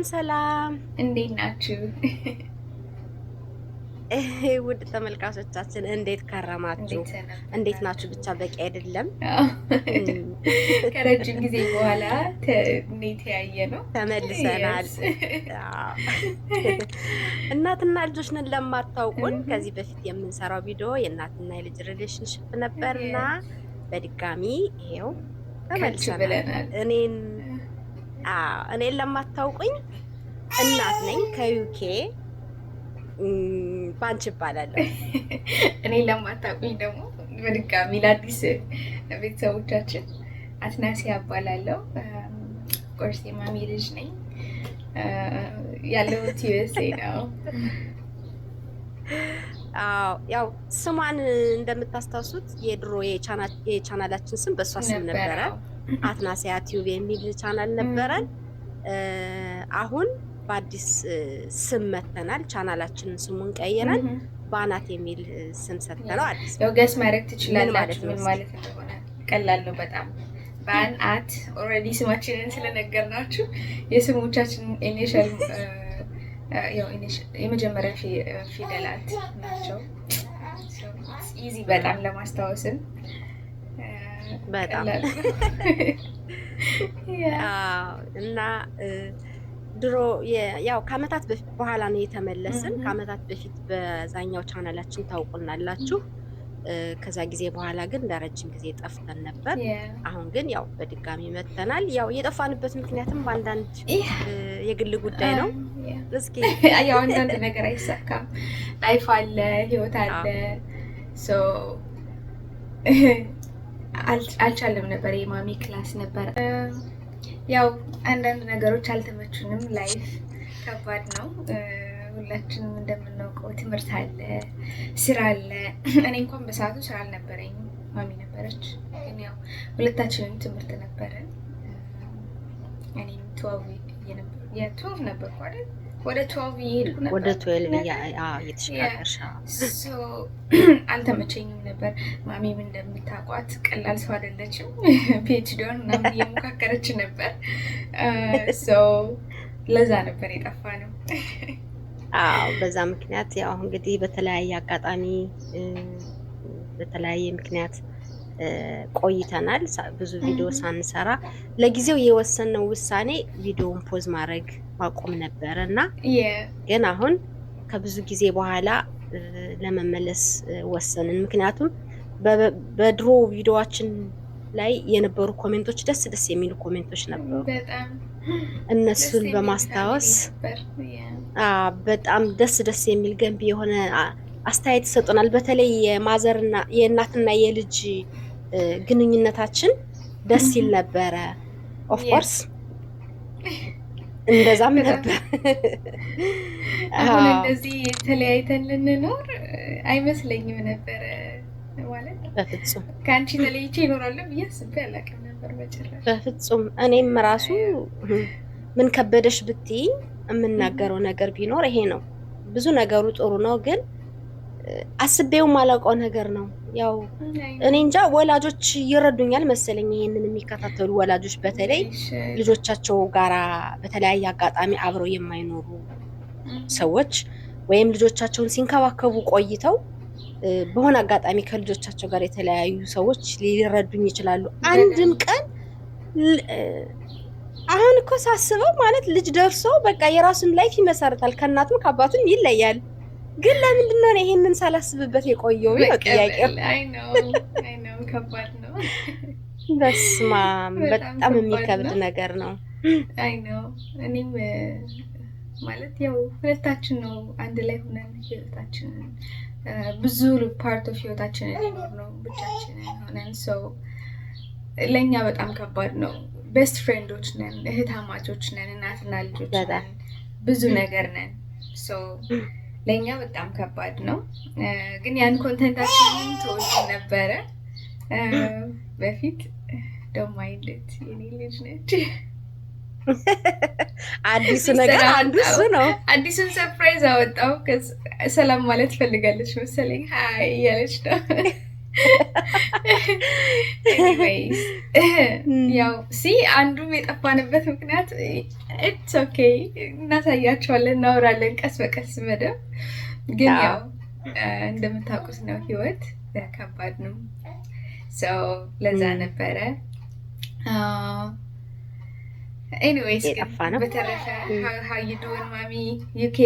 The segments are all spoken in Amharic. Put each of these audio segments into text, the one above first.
ሰላም እንዴት ናችሁ? ውድ ተመልካቾቻችን እንዴት ከረማችሁ? እንዴት እንዴት ናችሁ? ሰነበታችሁ? ብቻ በቂ አይደለም። ከረጅም ጊዜ በኋላ እንዴት ያየ ነው ተመልሰናል። Yes. እናትና ልጆች ነን ለማታውቁን ከዚህ በፊት የምንሰራው ቪዲዮ የእናትና የልጅ ሪሌሽንሽፕ ነበርና በድጋሚ ይሄው ከች ተመልሰናል። ብለናል። እኔን ለማታውቁኝ እናት ነኝ ከዩኬ ባንቺ እባላለሁ። እኔ ለማታውቁኝ ደግሞ በድጋሚ ለአዲስ ቤተሰቦቻችን አትናሲያ እባላለሁ። ቆርስ የማሚ ልጅ ነኝ። ያለሁት ዩኤስኤ ነው። ያው ስሟን እንደምታስታውሱት የድሮ የቻናላችን ስም በእሷ ስም ነበረ። አትናሲያ ቲዩብ የሚል ቻናል ነበረን። አሁን በአዲስ ስም መተናል። ቻናላችንን ስሙን ቀይረን ባናት የሚል ስም ሰጥተነው አዲስ ያው ገስ ማድረግ ትችላላችሁ ምን ማለት እንደሆነ ቀላል ነው በጣም። ባናት ኦልሬዲ ስማችንን ስለነገርናችሁ የስሞቻችን ኢኒሻል የመጀመሪያ ፊደላት ናቸው። ኢዚ በጣም ለማስታወስም በጣም እና ድሮ ያው ከአመታት በፊት በኋላ ነው የተመለስን። ከአመታት በፊት በዛኛው ቻናላችን ታውቁናላችሁ። ከዛ ጊዜ በኋላ ግን ለረጅም ጊዜ ጠፍተን ነበር። አሁን ግን ያው በድጋሚ መተናል። ያው የጠፋንበት ምክንያትም በአንዳንድ የግል ጉዳይ ነው። እስኪ ያው አንዳንድ ነገር አይሳካም። ላይፍ አለ፣ ህይወት አለ። ሶ አልቻለም ነበር። የማሚ ክላስ ነበር። ያው አንዳንድ ነገሮች አልተመቹንም። ላይፍ ከባድ ነው። ሁላችንም እንደምናውቀው ትምህርት አለ፣ ስራ አለ። እኔ እንኳን በሰዓቱ ስራ አልነበረኝም፣ ማሚ ነበረች። ግን ያው ሁለታችንም ትምህርት ነበረን። እኔም 12 ነበርኩ አይደል? ወደ 12 እየሄድኩ ነበር። ወደ 12 እየተሸጋገርሽ አልተመቸኝም ነበር። ማሚም እንደምታውቋት ቀላል ሰው አይደለችም። ፒኤችዲዋን ምናምን እየሞካከረች ነበር። ለዛ ነበር የጠፋ ነው። በዛ ምክንያት ያው እንግዲህ በተለያየ አጋጣሚ በተለያየ ምክንያት ቆይተናል። ብዙ ቪዲዮ ሳንሰራ ለጊዜው የወሰነው ውሳኔ ቪዲዮውን ፖዝ ማድረግ ማቆም ነበረ እና ግን አሁን ከብዙ ጊዜ በኋላ ለመመለስ ወሰንን። ምክንያቱም በድሮ ቪዲዮዋችን ላይ የነበሩ ኮሜንቶች ደስ የሚሉ ኮሜንቶች ነበሩ። እነሱን በማስታወስ በጣም ደስ የሚል ገንቢ የሆነ አስተያየት ይሰጡናል። በተለይ የማዘርና የእናትና የልጅ ግንኙነታችን ደስ ይል ነበረ። ኦፍኮርስ እንደዛም ነበር። አሁን እንደዚህ ተለያይተን ልንኖር አይመስለኝም ነበረ። ማለት በፍጹም ከአንቺ ተለይቼ ይኖራለሁ ብዬ አስቤ አላውቅም ነበር በጭራሽ። በፍጹም እኔም ራሱ ምን ከበደሽ ብትይኝ የምናገረው ነገር ቢኖር ይሄ ነው። ብዙ ነገሩ ጥሩ ነው፣ ግን አስቤው ማላውቀው ነገር ነው። ያው እኔ እንጃ ወላጆች ይረዱኛል መሰለኝ። ይሄንን የሚከታተሉ ወላጆች በተለይ ልጆቻቸው ጋራ በተለያየ አጋጣሚ አብረው የማይኖሩ ሰዎች ወይም ልጆቻቸውን ሲንከባከቡ ቆይተው በሆነ አጋጣሚ ከልጆቻቸው ጋር የተለያዩ ሰዎች ሊረዱኝ ይችላሉ። አንድም ቀን አሁን እኮ ሳስበው ማለት ልጅ ደርሶ በቃ የራሱን ላይፍ ይመሰርታል፣ ከእናቱም ከአባቱም ይለያል። ግን ለምንድን ነው ይሄንን ሳላስብበት የቆየው? ጥያቄው አይ ነው ከባድ ነው። በስማ በጣም የሚከብድ ነገር ነው። አይ ነው እኔም ማለት ያው ሁለታችን ነው አንድ ላይ ሆነን ህይወታችንን ብዙ ፓርት ኦፍ ህይወታችንን ሊኖር ነው ብቻችንን ሆነን። ሰው ለእኛ በጣም ከባድ ነው። ቤስት ፍሬንዶች ነን፣ እህታማቾች ነን፣ እናትና ልጆች ነን፣ ብዙ ነገር ነን። ለእኛ በጣም ከባድ ነው። ግን ያን ኮንተንታችንን ተወድ ነበረ በፊት። ደሞ አይለት የኔ ልጅ ነች። አዲሱ ነገር አንዱ እሱ ነው። አዲሱን ሰርፕራይዝ አወጣው። ሰላም ማለት ፈልጋለች መሰለኝ። ሃይ እያለች ነው። ኤኒዌይስ ያው አንዱም የጠፋንበት ምክንያት ኢትስ ኦኬ እናሳያቸዋለን፣ እናወራለን ቀስ በቀስ መደብ ግን ያው እንደምታውቁት ነው ህይወት ከባድ ነው። ሰው ለዛ ነበረ። ኤኒዌይስ በተረፈ how you doing ማሚ ዩኬ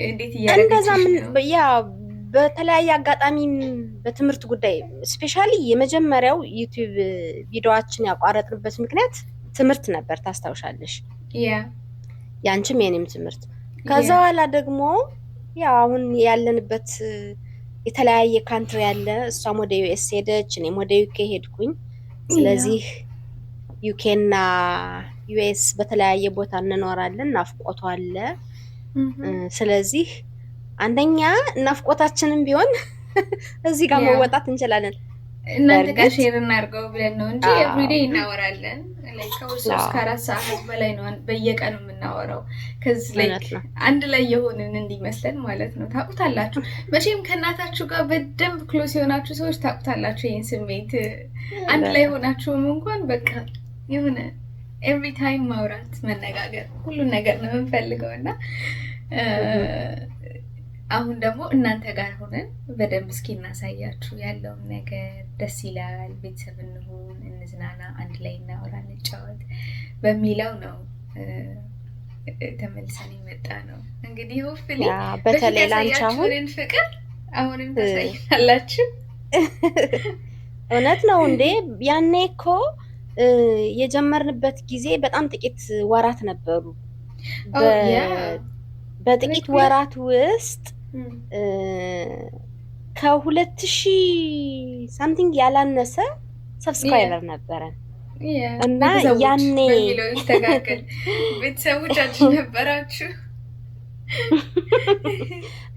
እንዴት እያደረገች ነው? ያ በተለያየ አጋጣሚ በትምህርት ጉዳይ ስፔሻሊ የመጀመሪያው ዩቲዩብ ቪዲዮአችን ያቋረጥንበት ምክንያት ትምህርት ነበር፣ ታስታውሻለሽ? ያንቺም የኔም ትምህርት። ከዛ በኋላ ደግሞ ያው አሁን ያለንበት የተለያየ ካንትሪ ያለ፣ እሷም ወደ ዩኤስ ሄደች፣ እኔም ወደ ዩኬ ሄድኩኝ። ስለዚህ ዩኬ እና ዩኤስ በተለያየ ቦታ እንኖራለን፣ ናፍቆቷ አለ። ስለዚህ አንደኛ ናፍቆታችንም ቢሆን እዚህ ጋር መወጣት እንችላለን። እናንተ ጋር ሼር እናድርገው ብለን ነው እንጂ ኤቭሪዴይ እናወራለን። ላይክ ከ3 4 ሰዓት በላይ ነው በየቀኑ የምናወራው። ከዚህ ላይክ አንድ ላይ የሆንን እንዲመስለን ማለት ነው። ታውቁታላችሁ መቼም ከእናታችሁ ጋር በደንብ ክሎስ የሆናችሁ ሰዎች ታውቁታላችሁ ይሄን ስሜት። አንድ ላይ ሆናችሁም እንኳን በቃ የሆነ ኤቭሪ ታይም ማውራት፣ መነጋገር፣ ሁሉን ነገር ነው የምንፈልገው እና አሁን ደግሞ እናንተ ጋር ሆነን በደንብ እስኪ እናሳያችሁ ያለውን ነገር። ደስ ይላል። ቤተሰብ እንሁን፣ እንዝናና፣ አንድ ላይ እናወራ፣ እንጫወት በሚለው ነው ተመልሰን የመጣ ነው። እንግዲህ ሆፕፉሊ በተለይ ላንቺ አሁን ፍቅር አሁንም ታሳይናላችሁ። እውነት ነው እንዴ? ያኔ እኮ የጀመርንበት ጊዜ በጣም ጥቂት ወራት ነበሩ። በጥቂት ወራት ውስጥ ከ2000 ሳምቲንግ ያላነሰ ሰብስክራይበር ነበረን እና ያኔ ቤተሰቦቻችን ነበራችሁ።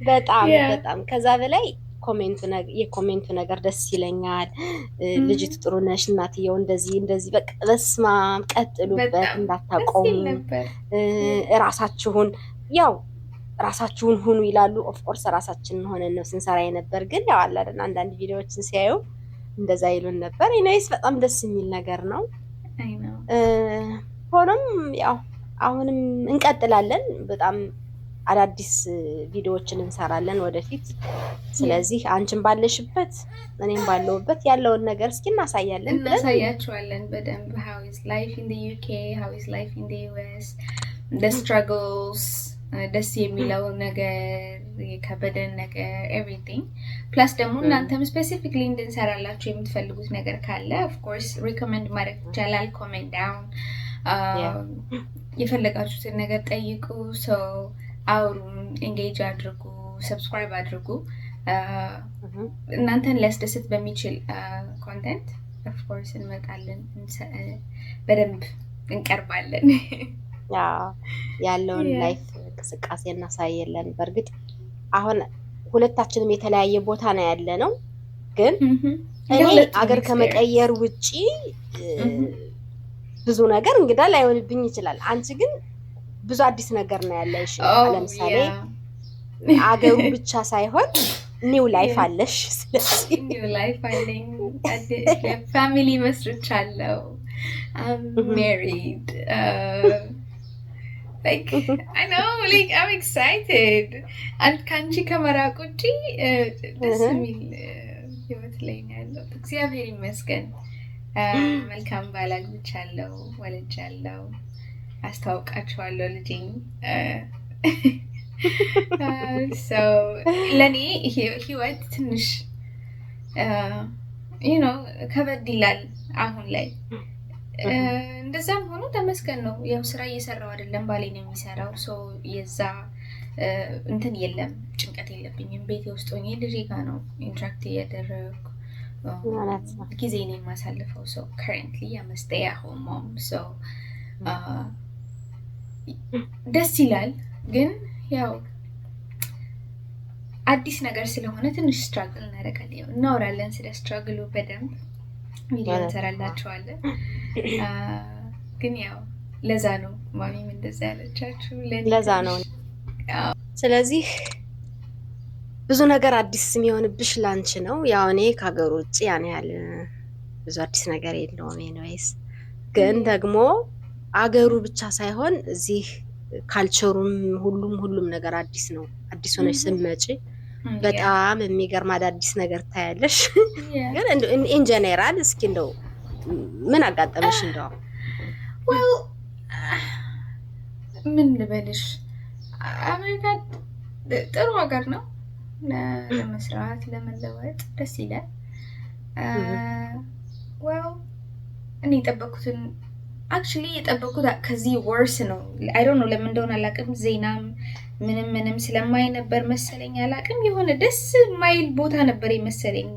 በጣም ከዛ በላይ የኮሜንቱ ነገር ደስ ይለኛል። ልጅት ጥሩ ነሽ፣ እናትየው እንደዚህ በቃ በስማ ቀጥሉበት፣ እንዳታቆሙ፣ ራሳችሁን ሁኑ ይላሉ። ኦፍኮርስ ራሳችንን ሆነን ነው ስንሰራ የነበር። ግን ያው አለ አይደል አንዳንድ ቪዲዮዎችን ሲያዩ እንደዛ ይሉን ነበር። ኢኒዌይስ በጣም ደስ የሚል ነገር ነው። ሆኖም ያው አሁንም እንቀጥላለን። በጣም አዳዲስ ቪዲዮዎችን እንሰራለን ወደፊት። ስለዚህ አንቺን ባለሽበት እኔም ባለውበት ያለውን ነገር እስኪ እናሳያችኋለን በደንብ። how is life in the UK, how is life in the US, the struggles፣ ደስ የሚለው ነገር፣ የከበደን ነገር፣ ኤቭሪቲንግ ፕላስ ደግሞ እናንተም ስፔሲፊክሊ እንድንሰራላችሁ የምትፈልጉት ነገር ካለ ኦፍ ኮርስ ሪኮመንድ ማድረግ ይቻላል። ኮሜንት ዳውን፣ የፈለጋችሁትን ነገር ጠይቁ፣ ሰው አውሩን፣ ኤንጌጅ አድርጉ፣ ሰብስክራይብ አድርጉ። እናንተን ሊያስደስት በሚችል ኮንተንት ኦፍ ኮርስ እንመጣለን፣ በደንብ እንቀርባለን። ያለውን ላይፍ እንቅስቃሴ እናሳየለን። በእርግጥ አሁን ሁለታችንም የተለያየ ቦታ ነው ያለ ነው፣ ግን እኔ አገር ከመቀየር ውጪ ብዙ ነገር እንግዳ ላይሆንብኝ ይችላል። አንቺ ግን ብዙ አዲስ ነገር ነው ያለሽ። ለምሳሌ አገሩ ብቻ ሳይሆን ኒው ላይፍ አለሽ። ስለዚህ ኒው ላይፍ አለኝ፣ ፋሚሊ መስርቻለሁ፣ married, like I know, like I'm excited. And kanji ከመራቅ ውጪ ደስ የሚል ህይወት ላይ ነው ያለው። እግዚአብሔር ይመስገን። መልካም ባል አግብቻለሁ፣ ወልጃለሁ፣ አስተዋውቃችኋለሁ ልጄን። so ለኔ ህይወት ትንሽ ከበድ ይላል አሁን ላይ። እንደዛም ሆኖ ተመስገን ነው። ያው ስራ እየሰራው አይደለም፣ ባሌ ነው የሚሰራው። ሶ የዛ እንትን የለም፣ ጭንቀት የለብኝም። ቤቴ ውስጥ ሆኜ ልጄ ጋር ነው ኢንትራክት እያደረግኩ ጊዜ ነው የማሳልፈው። ሶ ከረንትሊ አመስጠያ ሆሞም ሶ ደስ ይላል። ግን ያው አዲስ ነገር ስለሆነ ትንሽ ስትራግል እናደርጋለን። እናወራለን ስለ ስትራግሉ በደንብ ቪዲዮ እንሰራላችኋለን። ግን ያው ለዛ ነው ማሚም እንደዛ ያለቻችሁ፣ ለዛ ነው። ስለዚህ ብዙ ነገር አዲስ የሚሆንብሽ ላንቺ ነው። ያው እኔ ከሀገር ውጭ ያን ያህል ብዙ አዲስ ነገር የለውም። ኤኒዌይስ ግን ደግሞ አገሩ ብቻ ሳይሆን እዚህ ካልቸሩም ሁሉም ነገር አዲስ ነው። አዲስ ሆነሽ ስትመጪ በጣም የሚገርም አዳዲስ ነገር ታያለሽ። ግን ኢን ጀነራል እስኪ እንደው ምን አጋጠመሽ? እንደው ምን ልበልሽ፣ አሜሪካ ጥሩ ሀገር ነው ለመስራት ለመለወጥ ደስ ይላል። እኔ የጠበኩትን አክቹሊ የጠበኩት ከዚህ ወርስ ነው። አይ ዶንት ኖ ለምን እንደሆነ አላውቅም። ዜናም ምንም ስለማይ ነበር መሰለኝ አላውቅም። የሆነ ደስ ማይል ቦታ ነበር መሰለኝ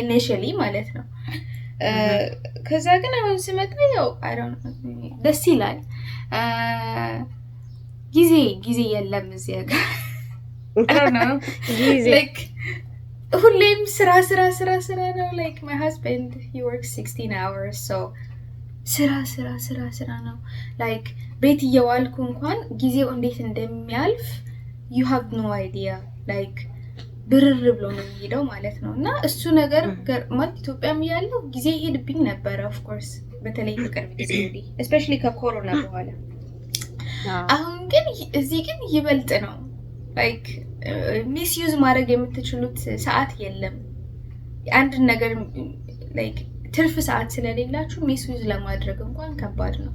ኢኒሺያሊ ማለት ነው። ከዛ ግን አሁን ስመጣ ያው አይ ዶንት ኖ ደስ ይላል። ጊዜ የለም እዚህ ሀገር አይ ዶንት ኖ ላይክ ሁሌም ስራ ነው። ላይክ ማይ ሃዝበንድ ሂ ወርክስ 16 hours so ስራ ነው። ላይክ ቤት እየዋልኩ እንኳን ጊዜው እንዴት እንደሚያልፍ you have no idea ላይክ ብርር ብሎ ነው የሚሄደው ማለት ነው። እና እሱ ነገር ማለት ኢትዮጵያም ያለው ጊዜ ይሄድብኝ ነበረ ኦፍ ኮርስ በተለይ በቅርብ ጊዜ ወዲህ ስፔሻሊ ከኮሮና በኋላ። አሁን ግን እዚህ ግን ይበልጥ ነው ላይክ ሚስዩዝ ማድረግ የምትችሉት ሰዓት የለም። አንድ ነገር ላይክ ትርፍ ሰዓት ስለሌላችሁ ሚስዩዝ ለማድረግ እንኳን ከባድ ነው።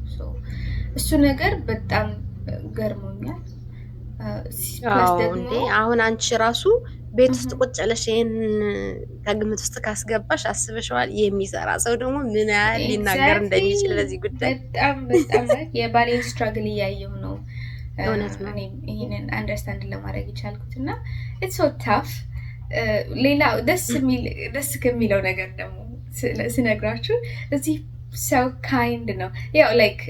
እሱ ነገር በጣም ገርሞኛል። እንዴ አሁን አንቺ ራሱ ቤት ውስጥ ቁጭ ብለሽ ይሄን ከግምት ውስጥ ካስገባሽ አስበሽዋል? የሚሰራ ሰው ደግሞ ምን ያህል ሊናገር እንደሚችል በዚህ ጉዳይ በጣም የባሌን ስትራግል እያየሁ ነው። እውነት ነው። ይሄንን አንደርስታንድ ለማድረግ ይቻልኩት እና ኢትስ ሶ ታፍ። ሌላ ደስ ከሚለው ነገር ደግሞ ስነግራችሁ እዚህ ሰው ካይንድ ነው። ያው ላይክ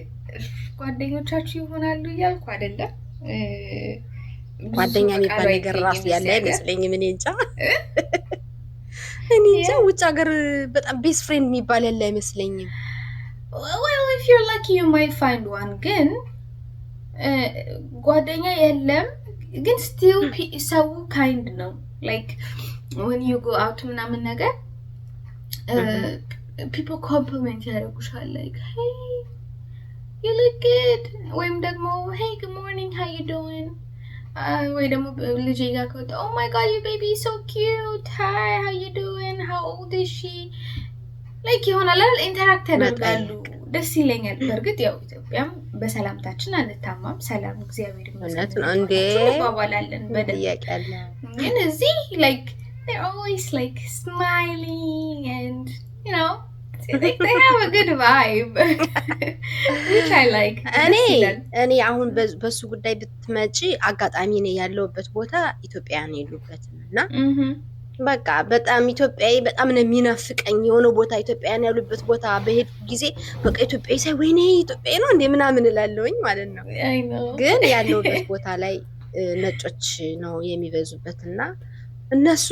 ጓደኞቻችሁ ይሆናሉ እያልኩ አይደለም። ጓደኛ የሚባል ነገር ራሱ ያለ አይመስለኝም። እኔ እንጃ ውጭ ሀገር በጣም ቤስት ፍሬንድ የሚባል ያለ አይመስለኝም። well if you're lucky you might find one ግን ጓደኛ የለም ግን still ሰው ካይንድ ነው። like when you go out ምናምን ነገር people compliment ያደርጉሻል like hey you look good ወይም ደግሞ hey good morning how you doing ወይ ደግሞ ልጄ ጋር ከወጣ oh my god your baby is so cute hi how you doing how old is she like ይሆናል ኢንተራክት ያደርጋሉ። ደስ ይለኛል። በእርግጥ ያው ኢትዮጵያም በሰላምታችን አንታማም። ሰላም እግዚአብሔር ይመስገን እንዴ ባባላለን በደያቅ ያለ ግን እዚህ like they're always like smiling and you know they have a good vibe which I like. እኔ አሁን በሱ ጉዳይ ብትመጪ አጋጣሚ ነው ያለውበት ቦታ ኢትዮጵያን የሉበትም እና በቃ በጣም ኢትዮጵያዊ በጣም ነው የሚናፍቀኝ። የሆነ ቦታ ኢትዮጵያን ያሉበት ቦታ በሄድ ጊዜ በቃ ኢትዮጵያዊ ሳይ ወይኔ ኢትዮጵያዊ ነው እንደ ምናምን እላለሁኝ ማለት ነው። ግን ያለውበት ቦታ ላይ ነጮች ነው የሚበዙበትና እነሱ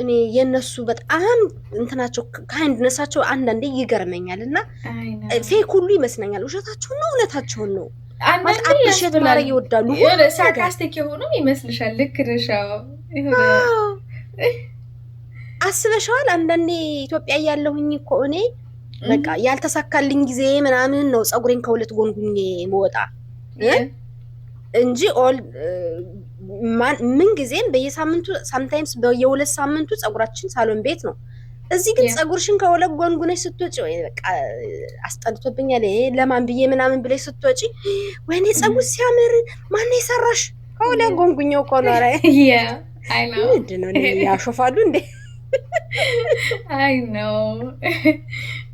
እኔ የነሱ በጣም እንትናቸው ካይንድነሳቸው አንዳንዴ ይገርመኛልና ፌክ ሁሉ ይመስለኛል። ውሸታቸው ነው እውነታቸው ነው ማለት አፕሪሼት ማድረግ ይወዳሉ። ወደ ሳርካስቲክ የሆኑ ይመስልሻል? ልክ ነሽ። አስበሽዋል? አንዳንዴ ኢትዮጵያ ያለሁኝ እኮ እኔ በቃ ያልተሳካልኝ ጊዜ ምናምን ነው ፀጉሬን ከሁለት ጎንጉኜ መወጣ እንጂ ኦል ምን ጊዜም በየሳምንቱ ሳምታይምስ በየሁለት ሳምንቱ ፀጉራችን ሳሎን ቤት ነው። እዚህ ግን ፀጉርሽን ከሁለት ጎንጉነሽ ስትወጪ ወይ በቃ አስጠልቶብኛል ለማን ብዬ ምናምን ብለሽ ስትወጪ ወይኔ ፀጉር ሲያምር ማን ነው የሰራሽ? ከሁለት ጎንጉኘው እኮ ነው። I know. ምንድነው ያሾፋሉ እንዴ? I know.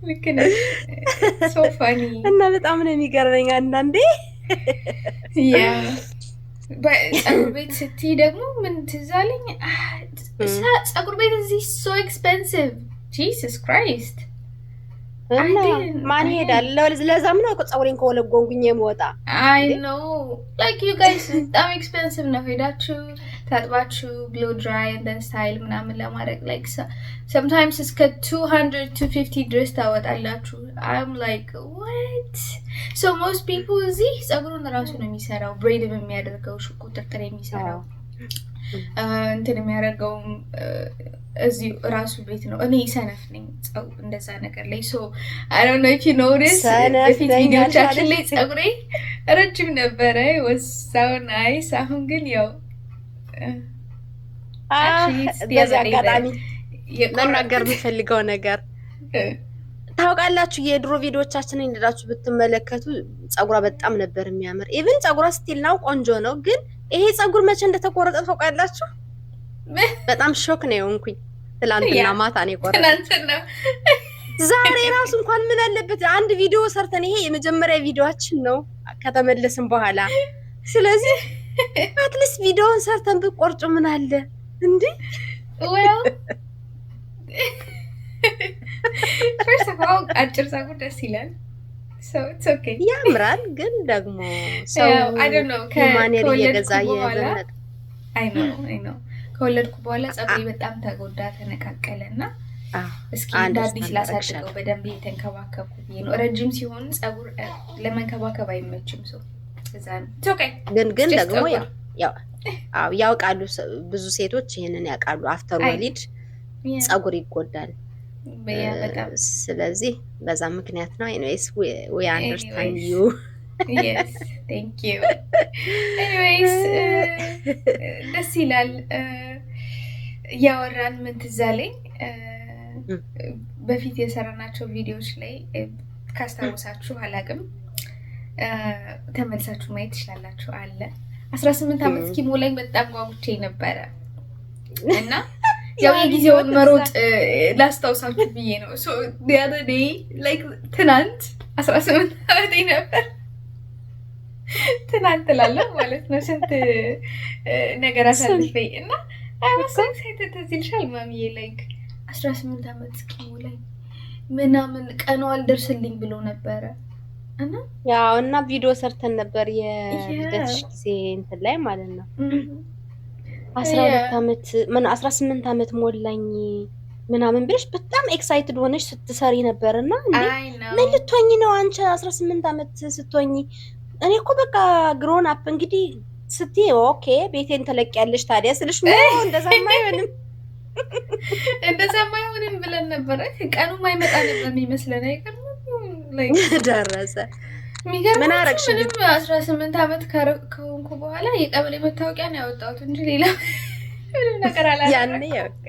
Look at it. So funny. እና በጣም ነው የሚገርመኝ አንዳንዴ። Yeah. ፀጉር ቤት ስትይ ደግሞ ምን ትዝ አለኝ? ፀጉር ቤት እዚህ so expensive. Jesus Christ. ማን ይሄዳል? ለዛም ነው ፀጉሬን ከሁለት ጎንጉኜ የምወጣ። I know. Like you guys በጣም expensive ነው። ሄዳችሁ ታጥባችሁ blow dry and then style ምናምን ለማድረግ like sometimes እስከ 200 250 ድረስ ታወጣላችሁ። I'm like what? So most people እዚህ ፀጉሩን ራሱ ነው የሚሰራው። braid የሚያደርገው ቁጥጥር የሚሰራው እንትን የሚያደርገው እዚሁ ራሱ ቤት ነው። እኔ ሰነፍ ነኝ እንደዛ ነገር ላይ ሶ አይ ዶንት ኖ ኢፍ ዩ ኖቲስ በፊት ቪዲዮቻችን ላይ ፀጉሬ ረጅም ነበረ ወሳው ናይስ። አሁን ግን ያው በዚህ አጋጣሚ መናገር የምፈልገው ነገር ታውቃላችሁ፣ የድሮ ቪዲዮቻችንን እንደዳችሁ ብትመለከቱ ፀጉሯ በጣም ነበር የሚያምር። ኢቭን ፀጉሯ ስቲል ነው ቆንጆ ነው። ግን ይሄ ፀጉር መቼ እንደተቆረጠ ታውቃላችሁ? በጣም ሾክ ነው የሆንኩኝ። ትላንትና ማታ ነው የቆረጠው። ዛሬ ራሱ እንኳን ምን አለበት አንድ ቪዲዮ ሰርተን፣ ይሄ የመጀመሪያ ቪዲዮአችን ነው ከተመለስን በኋላ። ስለዚህ አትሊስት ቪዲዮውን ሰርተን ብቆርጩ ምን አለ እንዴ? well first of all አጭር ፀጉር ደስ ይላል። so it's okay ያምራል። ግን ደግሞ ሰው I don't know ከማኔር እየገዛ የበለጠ I know ከወለድኩ በኋላ ፀጉሬ በጣም ተጎዳ ተነቃቀለና እስኪ እንዳዲስ ላሳድገው በደንብ እየተንከባከብኩ ነው። ረጅም ሲሆን ፀጉር ለመንከባከብ አይመችም። ሰው እዛ ነው it's okay ግን ደግሞ ያው ያውቃሉ ብዙ ሴቶች ይሄንን ያውቃሉ። አፍተር ወሊድ ፀጉር ይጎዳል። ስለዚህ በዛ ምክንያት ነው። anyways we understand you. yes thank you. anyways ደስ ይላል። ያወራን ምን ትዝ አለኝ በፊት የሰራናቸው ቪዲዮዎች ላይ ካስታወሳችሁ አላውቅም፣ ተመልሳችሁ ማየት ትችላላችሁ። አለ 18 ዓመት እስኪሞላኝ በጣም ጓጉቼ ነበረ እና ያው የጊዜውን መሮጥ ላስታውሳችሁ ብዬ ነው። so the other day like ትናንት 18 ዓመቴ ነበር። ትናንት ላለው ማለት ነው ስንት ነገር አሳልፌ እና I was so excited to see ማሚዬ like 18 ዓመት እስኪሞላኝ ምናምን ቀኑ አልደርስልኝ ብሎ ነበረ እና ያው እና ቪዲዮ ሰርተን ነበር የልደትሽ ጊዜ እንትን ላይ ማለት ነው 12 ዓመት 18 ዓመት ሞላኝ ምናምን ብለሽ በጣም ኤክሳይትድ ሆነሽ ስትሰሪ ነበርና ምን ልትሆኚ ነው አንቺ 18 ዓመት ስትሆኚ? እኔ እኮ በቃ ግሮን አፕ እንግዲህ ስትይ ኦኬ ቤቴን ተለቅያለሽ ታዲያ ስልሽ ነው እንደዛማ አይሆንም ብለን ነበረ። ቀኑ ማይመጣ ነበር የሚመስለን አይቀርም ደረሰ። ምን አረግሽ? ምንም 18 ዓመት ከሆንኩ በኋላ የቀበሌ መታወቂያ ነው ያወጣሁት እንጂ ሌላ ምንም ነገር አላደረኩም። ያኔ ያውቃ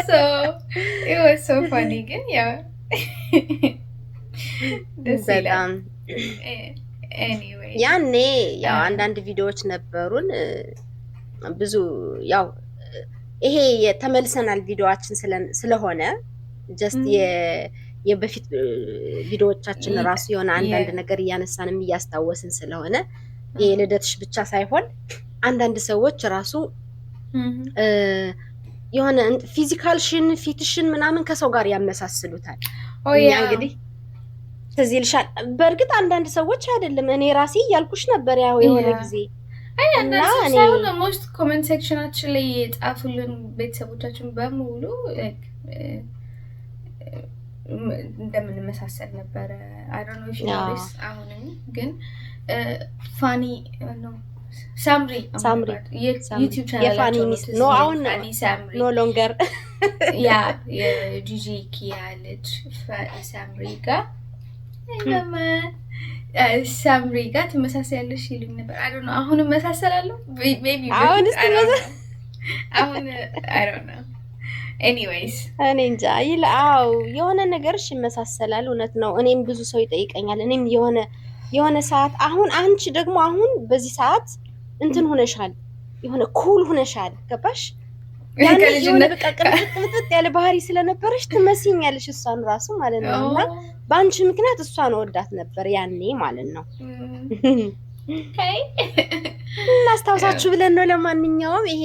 so it was so funny ግን ያው በጣም anyway ያኔ ያው አንዳንድ ቪዲዮዎች ነበሩን ብዙ ያው ይሄ የተመልሰናል ቪዲዮአችን ስለሆነ ጀስት የበፊት ቪዲዮዎቻችን ራሱ የሆነ አንዳንድ ነገር እያነሳንም እያስታወስን ስለሆነ የልደትሽ ብቻ ሳይሆን አንዳንድ ሰዎች ራሱ የሆነ ፊዚካልሽን ፊትሽን ምናምን ከሰው ጋር ያመሳስሉታል። እኛ እንግዲህ ስለዚህ ልሻል በእርግጥ አንዳንድ ሰዎች አይደለም እኔ ራሴ ያልኩሽ ነበር ያው የሆነ ጊዜ እና እኔ ሞስት ኮሜንት ሴክሽናችን ላይ ጻፉልን ቤተሰቦቻችን በሙሉ እንደምንመሳሰል ነበረ። I don't know if you know this አሁንም ግን ፋኒ ነው ሳምሪ ዩቲዩብ ቻናል የፋኒ ሚስት ነው አሁን ሳምሪ ኖ ሎንገር ያ የጂጂ ኪያ ልጅ ሳምሪ ጋር ሳምሪ ጋር ትመሳሰያለሽ ይሉኝ ነበር። I don't know አሁንም መሳሰላለሁ maybe አሁን I don't know anyways እኔ እንጃ ይላው የሆነ ነገርሽ ይመሳሰላል። እውነት ነው። እኔም ብዙ ሰው ይጠይቀኛል። እኔም የሆነ ሰዓት አሁን አንቺ ደግሞ አሁን በዚህ ሰዓት እንትን ሆነሻል፣ የሆነ ኩል ሆነሻል። ገባሽ? ያኔ የሆነ በቃ ቅርጥጥ ያለ ባህሪ ስለነበረሽ ትመስኛለሽ እሷን ራሱ ማለት ነው። እና በአንቺ ምክንያት እሷን ወዳት ነበር ያኔ ማለት ነው። እናስታውሳችሁ ብለን ነው። ለማንኛውም ይሄ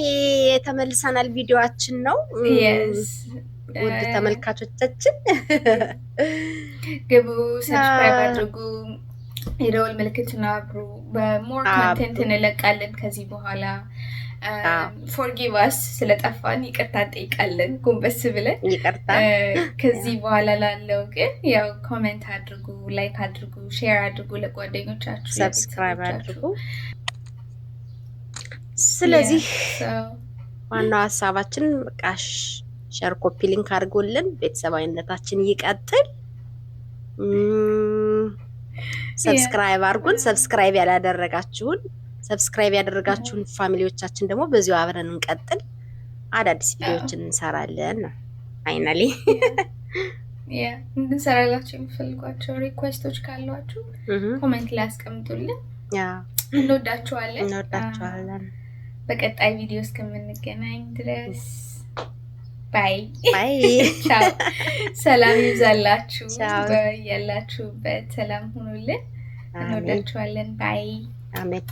የተመልሰናል ቪዲዮአችን ነው። ውድ ተመልካቾቻችን ግቡ፣ ሰብስክራይብ አድርጉ፣ የደወል ምልክቱን አብሩ። በሞር ኮንቴንት እንለቃለን ከዚህ በኋላ። ፎርጊቭ አስ ስለጠፋን ይቅርታ እንጠይቃለን ጎንበስ ብለን። ይቅርታ። ከዚህ በኋላ ላለው ግን ያው ኮሜንት አድርጉ፣ ላይክ አድርጉ፣ ሼር አድርጉ፣ ለጓደኞቻችሁ ሰብስክራይብ አድርጉ። ስለዚህ so ዋናው ሀሳባችን በቃ ሼር ኮፒ ሊንክ አድርጎልን ቤተሰባዊነታችን ይቀጥል። ሰብስክራይብ አድርጉን። ሰብስክራይብ ያደረጋችሁን ፋሚሊዎቻችን ደግሞ በዚሁ አብረን እንቀጥል። አዳዲስ ቪዲዮዎችን እንሰራለን ነው ፋይናሊ እንድንሰራላችሁ የሚፈልጓቸው ሪኩዌስቶች ካሏችሁ ኮሜንት ላይ አስቀምጡልን። እንወዳችኋለን። በቀጣይ ቪዲዮ እስከምንገናኝ ድረስ ባይ ቻው። ሰላም ይብዛላችሁ። ያላችሁበት ሰላም ሁኑልን። እንወዳችኋለን። ባይ አሜን።